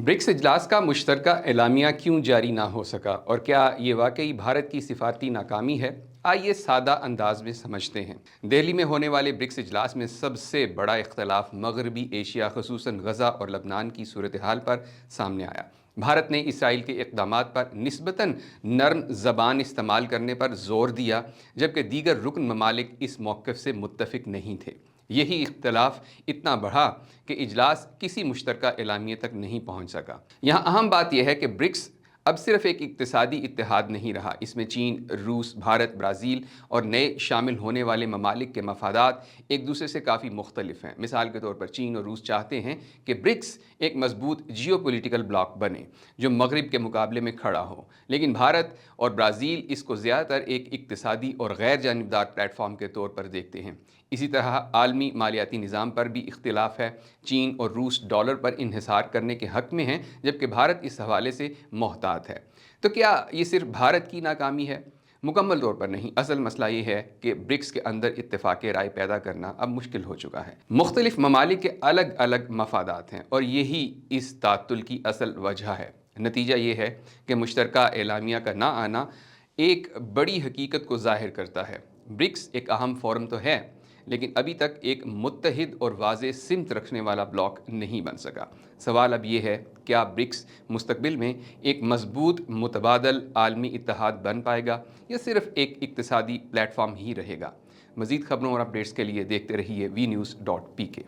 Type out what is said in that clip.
BRICS इजलास का मुश्तरका एलामिया क्यों जारी ना हो सका और क्या ये वाकई भारत की सिफारती नाकामी है? आइए सादा अंदाज में समझते हैं। दिल्ली में होने वाले ब्रिक्स इजलास में सबसे बड़ा इख्तलाफ मगरबी एशिया खसूसन गज़ा और लबनान की सूरत हाल पर सामने आया। भारत ने इसराइल के इक़दामात पर निस्बतन नरम ज़बान इस्तेमाल करने पर ज़ोर दिया, जबकि दीगर रुकन ममालिक इस मौक़िफ़ से मुत्तफ़िक नहीं थे। यही इख्तलाफ इतना बढ़ा कि इजलास किसी मुश्तरका एलामिया तक नहीं पहुंच सका। यहाँ अहम बात यह है कि ब्रिक्स अब सिर्फ एक इक्तिसादी इत्तेहाद नहीं रहा, इसमें चीन, रूस, भारत, ब्राज़ील और नए शामिल होने वाले ममालिक के मफादात एक दूसरे से काफ़ी मुख्तलिफ हैं। मिसाल के तौर पर चीन और रूस चाहते हैं कि ब्रिक्स एक मजबूत जियोपॉलिटिकल ब्लॉक बने जो मगरिब के मुकाबले में खड़ा हो, लेकिन भारत और ब्राज़ील इसको ज़्यादातर एक इक्तिसादी और गैर जानिबदार प्लेटफॉर्म के तौर पर देखते हैं। इसी तरह आलमी मालियाती निज़ाम पर भी इख्तिलाफ है। चीन और रूस डॉलर पर इन्हिसार करने के हक़ में हैं, जबकि भारत इस हवाले से मोहतात है। तो क्या ये सिर्फ भारत की नाकामी है? मुकम्मल तौर पर नहीं। असल मसला ये है कि ब्रिक्स के अंदर इत्तेफाक राय पैदा करना अब मुश्किल हो चुका है। मुख्तलिफ ममालिक के अलग अलग मफादात हैं और यही इस तातुल की असल वजह है। नतीजा ये है कि मुश्तरका एलामिया का ना आना एक बड़ी हकीकत को ज़ाहिर करता है। ब्रिक्स एक अहम फोरम तो है, लेकिन अभी तक एक मुत्तहिद और वाज़ेह सिमत रखने वाला ब्लॉक नहीं बन सका। सवाल अब ये है, क्या ब्रिक्स मुस्तकबिल में एक मजबूत मुतबादल आलमी इत्तेहाद बन पाएगा या सिर्फ एक इक्तिसादी प्लेटफॉर्म ही रहेगा? मज़ीद खबरों और अपडेट्स के लिए देखते रहिए vnews.pk।